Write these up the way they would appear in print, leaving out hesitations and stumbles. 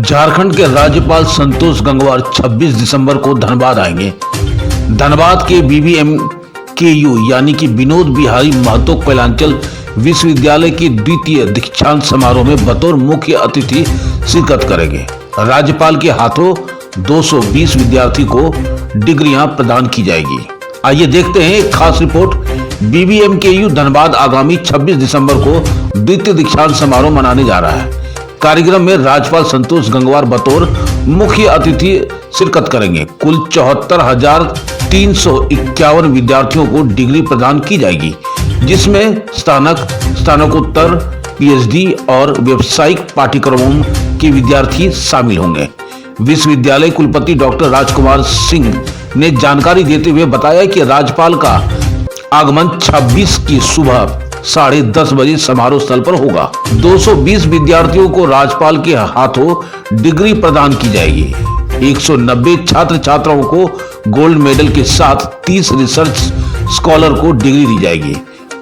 झारखंड के राज्यपाल संतोष गंगवार 26 दिसंबर को धनबाद आएंगे। धनबाद के BBMKU यानी कि विनोद बिहारी महतो कोयलांचल विश्वविद्यालय के द्वितीय दीक्षांत समारोह में बतौर मुख्य अतिथि शिरकत करेंगे। राज्यपाल के हाथों 220 विद्यार्थी को डिग्रियां प्रदान की जाएगी। आइए देखते हैं एक खास रिपोर्ट। BBMKU धनबाद आगामी 26 दिसंबर को द्वितीय दीक्षांत समारोह मनाने जा रहा है। कार्यक्रम में राज्यपाल संतोष गंगवार बतौर मुख्य अतिथि शिरकत करेंगे। कुल 74,351 विद्यार्थियों को डिग्री प्रदान की जाएगी, जिसमें स्नातकोत्तर, PhD और व्यावसायिक पाठ्यक्रमों के विद्यार्थी शामिल होंगे। विश्वविद्यालय कुलपति डॉक्टर राजकुमार सिंह ने जानकारी देते हुए बताया कि राज्यपाल का आगमन 26 की सुबह 10:30 बजे समारोह स्थल पर होगा। 220 विद्यार्थियों को राज्यपाल के हाथों डिग्री प्रदान की जाएगी। 190 छात्र छात्राओं को गोल्ड मेडल के साथ 30 रिसर्च स्कॉलर को डिग्री दी जाएगी।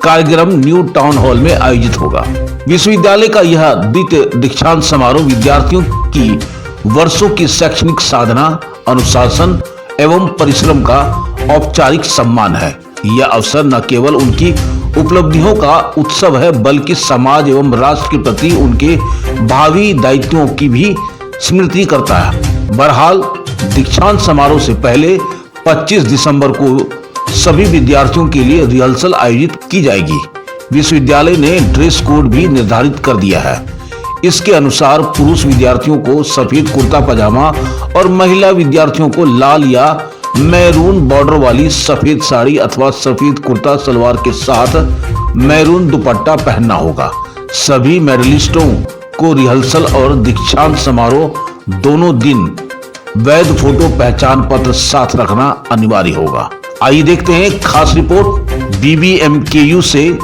कार्यक्रम न्यू टाउन हॉल में आयोजित होगा। विश्वविद्यालय का यह द्वितीय दीक्षांत समारोह विद्यार्थियों की वर्षों की शैक्षणिक साधना, अनुशासन एवं परिश्रम का औपचारिक सम्मान है। यह अवसर न केवल उनकी उपलब्धियों का उत्सव है, बल्कि समाज एवं राष्ट्र के प्रति उनके भावी दायित्वों की भी स्मृति करता है। बहरहाल दीक्षांत समारोह से पहले 25 दिसंबर को सभी विद्यार्थियों के लिए रिहर्सल आयोजित की जाएगी। विश्वविद्यालय ने ड्रेस कोड भी निर्धारित कर दिया है। इसके अनुसार पुरुष विद्यार्थियों को सफेद कुर्ता पजामा और महिला विद्यार्थियों को लाल या मैरून बॉर्डर वाली सफेद साड़ी अथवा सफेद कुर्ता सलवार के साथ मैरून दुपट्टा पहनना होगा। सभी मेडलिस्टों को रिहर्सल और दीक्षांत समारोह दोनों दिन वैध फोटो पहचान पत्र साथ रखना अनिवार्य होगा। आइए देखते हैं खास रिपोर्ट BBMKU से।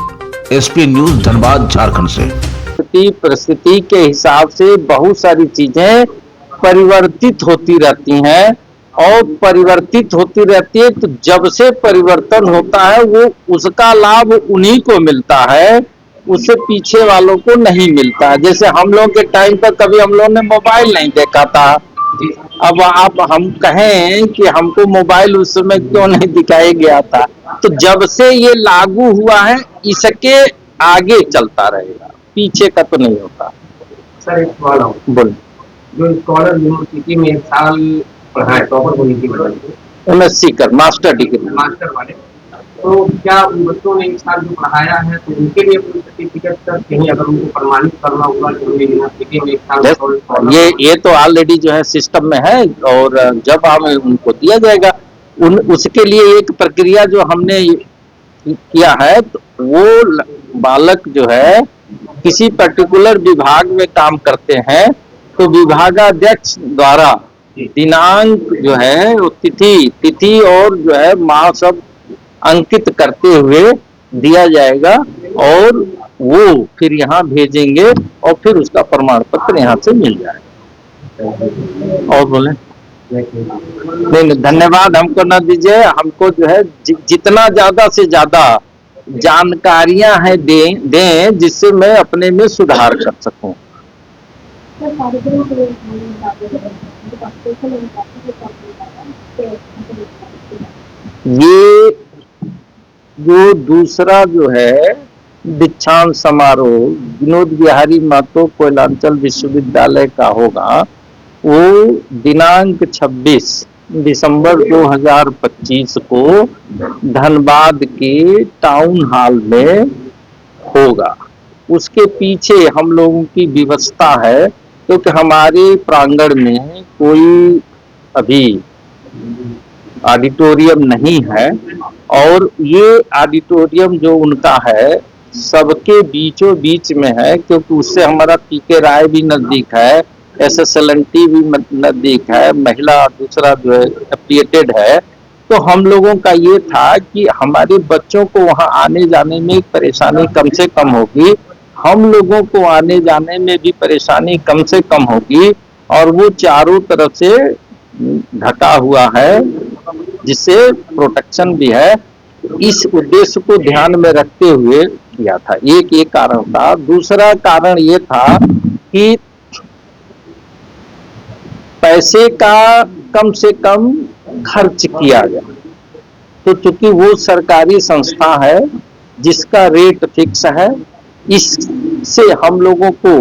SP न्यूज धनबाद झारखंड से। परिस्थिति के हिसाब से बहुत सारी चीजें परिवर्तित होती रहती हैं और परिवर्तित होती रहती है, तो जब से परिवर्तन होता है वो उसका लाभ उन्हीं को मिलता है, उससे पीछे वालों को नहीं मिलता है। जैसे हम लोग के टाइम पर कभी हम लोगों ने मोबाइल नहीं देखा था। अब आप हम कहें कि हमको मोबाइल उस समय क्यों नहीं दिखाया गया था, तो जब से ये लागू हुआ है इसके आगे चलता रहेगा, पीछे का तो नहीं होता। सर एक सवाल बोल, जो स्कॉलर यूनिवर्सिटी में साल पढ़ाए टॉपर होने की वजह से MSc कर मास्टर डिग्री मास्टर वाले, तो क्या उन बच्चों ने इस साल जो पढ़ाया है तो उनके लिए कोई सर्टिफिकेट सर कहीं अगर उनको प्रमाणित करना होगा तो यूनिवर्सिटी में एक साल ये तो ऑलरेडी जो है सिस्टम में है और जब हमें उनको दिया जाएगा उसके लिए एक प्रक्रिया जो हमने किया है, तो वो बालक जो है किसी पर्टिकुलर विभाग में काम करते हैं तो विभागाध्यक्ष द्वारा दिनांक जो है वो तिथि और जो है माह सब अंकित करते हुए दिया जाएगा और वो फिर यहाँ भेजेंगे और फिर उसका प्रमाण पत्र यहाँ से मिल जाएगा। और बोले नहीं, धन्यवाद हमको न दीजिए। हमको जो है जितना ज्यादा से ज्यादा जानकारियां हैं दें जिससे मैं अपने में सुधार कर सकूं। ये जो दूसरा जो है दीक्षांत समारोह विनोद बिहारी महतो कोयलांचल विश्वविद्यालय का होगा, वो दिनांक 26 दिसंबर 2025 को धनबाद के टाउन हॉल में होगा। उसके पीछे हम लोगों की व्यवस्था है क्योंकि हमारे प्रांगण में कोई अभी ऑडिटोरियम नहीं है और ये ऑडिटोरियम जो उनका है सबके बीचों बीच में है, क्योंकि उससे हमारा PK राय भी नजदीक है, SSLNT भी नजदीक है, महिला दूसरा जो है एफिलिएटेड है। तो हम लोगों का ये था कि हमारे बच्चों को वहाँ आने जाने में परेशानी कम से कम होगी, हम लोगों को आने जाने में भी परेशानी कम से कम होगी और वो चारों तरफ से ढका हुआ है जिससे प्रोटेक्शन भी है। इस उद्देश्य को ध्यान में रखते हुए किया था। एक ये कारण था। दूसरा कारण ये था कि पैसे का कम से कम खर्च किया गया। तो चूंकि वो सरकारी संस्था है जिसका रेट फिक्स है, इससे हम लोगों को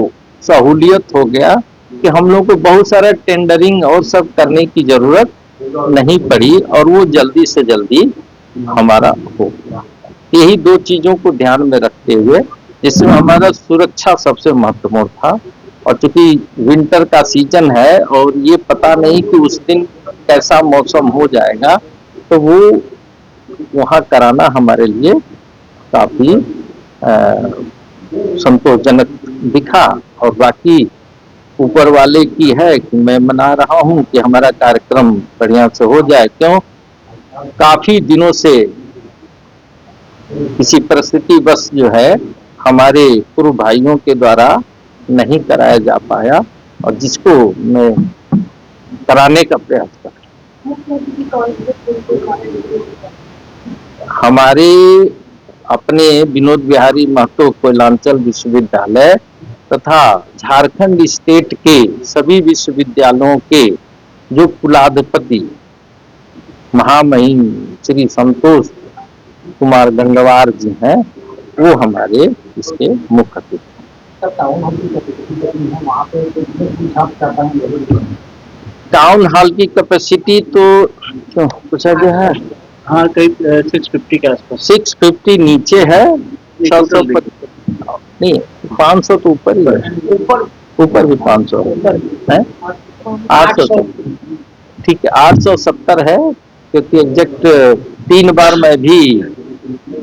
सहूलियत हो गया कि हम लोग को बहुत सारा टेंडरिंग और सब करने की जरूरत नहीं पड़ी और वो जल्दी से जल्दी हमारा हो गया। यही दो चीजों को ध्यान में रखते हुए, जिसमें हमारा सुरक्षा सबसे महत्वपूर्ण था। और चूंकि विंटर का सीजन है और ये पता नहीं कि उस दिन कैसा मौसम हो जाएगा, तो वो वहाँ कराना हमारे लिए काफी संतोषजनक दिखा। और बाकी ऊपर वाले की है कि मैं मना रहा हूँ कि हमारा कार्यक्रम बढ़िया से हो जाए। क्यों, काफी दिनों से किसी परिस्थिति बस जो है हमारे पूर्व भाइयों के द्वारा नहीं कराया जा पाया, और जिसको मैं कराने का प्रयास कर हमारे अपने विनोद बिहारी महतो कोयलांचल विश्वविद्यालय तथा झारखंड स्टेट के सभी विश्वविद्यालयों के जो कुलाधिपति महामहिम श्री संतोष कुमार गंगवार जी हैं, वो हमारे इसके मुख्य अतिथि। टाउन हॉल की कैपेसिटी तो पूछा गया है, हाँ करीब 650 के आसपास। 650 नीचे है, 700 नहीं 500 तो ऊपर ही है, ऊपर भी 500 है, 800 ठीक है, 870 है। क्योंकि एग्जैक्ट 3 बार मैं भी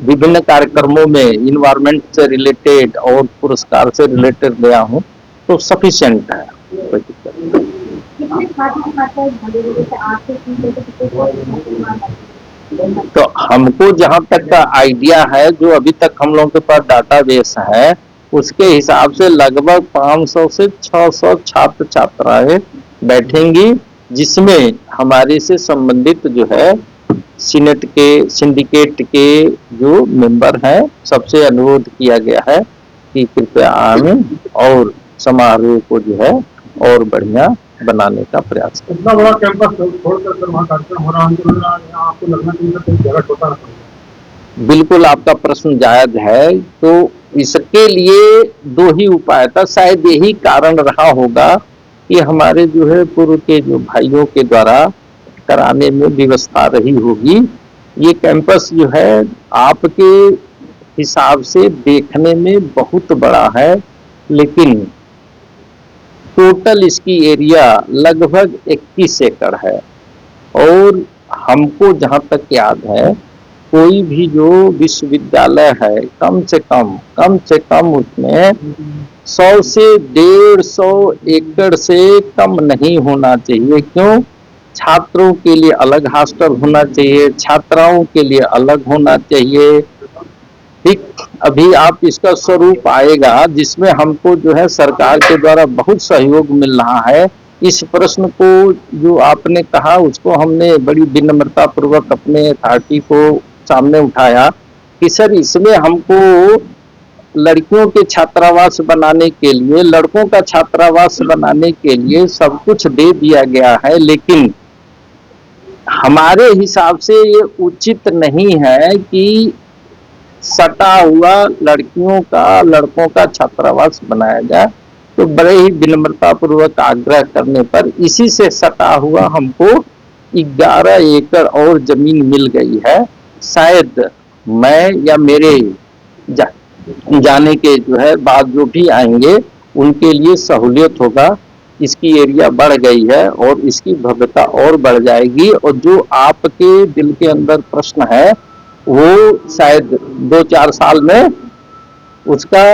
विभिन्न कार्यक्रमों में इन्वायरमेंट से रिलेटेड और पुरस्कार से रिलेटेड गया हूँ, तो सफिशिएंट है। तो हमको जहाँ तक का आइडिया है, जो अभी तक हम लोगों के पास डाटाबेस है, उसके हिसाब से लगभग 500 से 600 छात्र छात्राएं बैठेंगी, जिसमें हमारे से संबंधित जो है सीनेट के सिंडिकेट के जो मेंबर हैं, सबसे अनुरोध किया गया है कि कृपया आएं और समारोह को जो है और बढ़िया बनाने का प्रयास करें। इतना बड़ा कैंपस छोड़कर वहाँ कार्यक्रम हो रहा है, आपको लगना चाहिए जगह छोटा रखा। बिल्कुल आपका प्रश्न जायज है। तो इसके लिए 2 ही उपाय था, शायद यही कारण रहा होगा कि हमारे जो है पूर्व के जो भाइयों के द्वारा कराने में व्यवस्था रही होगी। ये कैंपस जो है आपके हिसाब से देखने में बहुत बड़ा है, लेकिन टोटल इसकी एरिया लगभग 21 एकड़ है। और हमको जहाँ तक याद है, कोई भी जो विश्वविद्यालय है कम से कम उसमें 100 से 150 एकड़ से कम नहीं होना चाहिए। क्यों, छात्रों के लिए अलग हॉस्टल होना चाहिए, छात्राओं के लिए अलग होना चाहिए। ठीक, अभी आप इसका स्वरूप आएगा जिसमें हमको जो है सरकार के द्वारा बहुत सहयोग मिल रहा है। इस प्रश्न को जो आपने कहा, उसको हमने बड़ी विनम्रता पूर्वक अपने अथॉरिटी को सामने उठाया कि सर इसमें हमको लड़कियों के छात्रावास बनाने के लिए, लड़कों का छात्रावास बनाने के लिए सब कुछ दे दिया गया है, लेकिन हमारे हिसाब से ये उचित नहीं है कि सटा हुआ लड़कों का छात्रावास बनाया जाए। तो बड़े ही विनम्रता पूर्वक आग्रह करने पर इसी से सटा हुआ हमको 11 एकड़ और जमीन मिल गई है। शायद मैं या मेरे जाने के जो है बाद जो भी आएंगे उनके लिए सहूलियत होगा। इसकी एरिया बढ़ गई है और इसकी भव्यता और बढ़ जाएगी। और जो आपके दिल के अंदर प्रश्न है, वो शायद 2-4 साल में उसका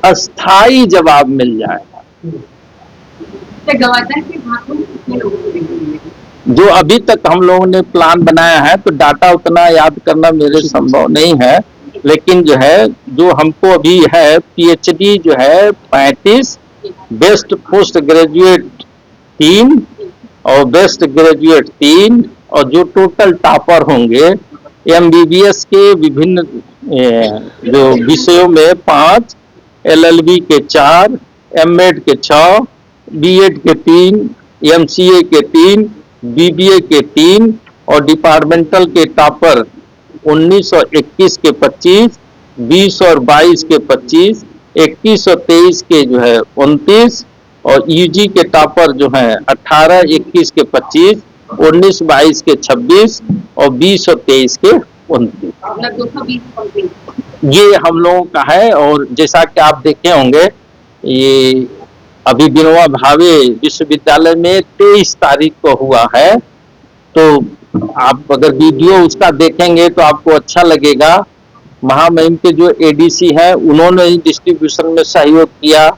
अस्थाई जवाब मिल जाएगा। गवर्नर के हाथों कितने लोगों को देंगे? जो अभी तक हम लोगों ने प्लान बनाया है, तो डाटा उतना याद करना मेरे संभव नहीं है, लेकिन जो है जो हमको अभी है पीएचडी जो है 35, बेस्ट पोस्ट ग्रेजुएट 3 और बेस्ट ग्रेजुएट 3, और जो टोटल टॉपर होंगे एमबीबीएस के विभिन्न जो विषयों में 5, एलएलबी के 4, एमएड के 6, बीएड के 3, एमसीए के 3, बीबीए के 3 और डिपार्टमेंटल के टॉपर 19 और 21 के 25, 20 और 22 के 25, 21 और 23 के जो है 29 और यूजी के टॉपर जो है 18, 21 के 25, 19, 22 के 26 और 20 और 23 के 29। मतलब 220 कंप्लीट। ये हम लोगों का है। और जैसा कि आप देखे होंगे, ये अभी विनोबा भावे विश्वविद्यालय में 23 तारीख को हुआ है। तो आप अगर वीडियो उसका देखेंगे तो आपको अच्छा लगेगा। महामहिम के जो एडीसी हैं उन्होंने ही डिस्ट्रीब्यूशन में सहयोग किया,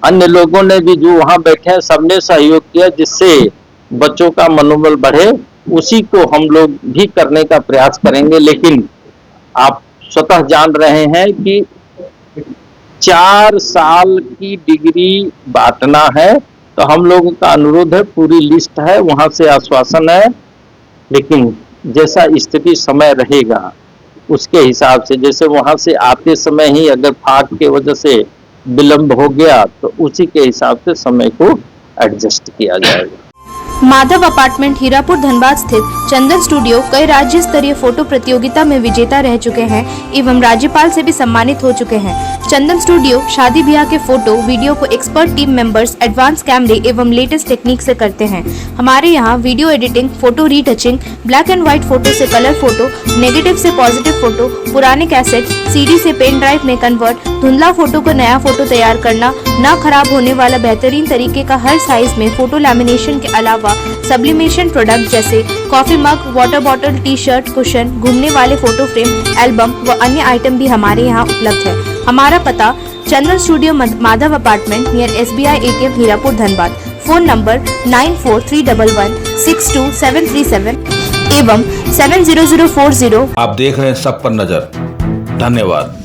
अन्य लोगों ने भी जो वहां बैठे हैं सबने सहयोग किया, जिससे बच्चों का मनोबल बढ़े। उसी को हम लोग भी करने का प्रयास करेंगे। लेकिन आप स्वतः जान रहे हैं कि 4 साल की डिग्री बांटना है, तो हम लोगों का अनुरोध है, पूरी लिस्ट है, वहां से आश्वासन है। लेकिन जैसा स्थिति समय रहेगा उसके हिसाब से, जैसे वहां से आते समय ही अगर फाक के वजह से विलंब हो गया तो उसी के हिसाब से समय को एडजस्ट किया जाएगा। माधव अपार्टमेंट हीरापुर धनबाद स्थित चंदन स्टूडियो कई राज्य स्तरीय फोटो प्रतियोगिता में विजेता रह चुके हैं एवं राज्यपाल से भी सम्मानित हो चुके हैं। चंदन स्टूडियो शादी ब्याह के फोटो वीडियो को एक्सपर्ट टीम मेंबर्स एडवांस कैमरे एवं लेटेस्ट टेक्निक से करते हैं। हमारे यहाँ video editing, photo retouching, black and white photo से कलर फोटो, नेगेटिव से पॉजिटिव फोटो, पुराने कैसेट सीडी से पेन ड्राइव में कन्वर्ट, धुंधला फोटो को नया फोटो तैयार करना, न खराब होने वाला बेहतरीन तरीके का हर साइज में फोटो लैमिनेशन के अलावा सब्लिमेशन प्रोडक्ट जैसे coffee mug, water bottle, T shirt, cushion, घूमने वाले फोटो फ्रेम, एल्बम व अन्य आइटम भी हमारे यहाँ उपलब्ध है। हमारा पता Chandan studio Madhav apartment near SBI ATM Hirapur Dhanbad. Phone number 9431162737 एवं 70040। आप देख रहे हैं सब पर नजर। धन्यवाद।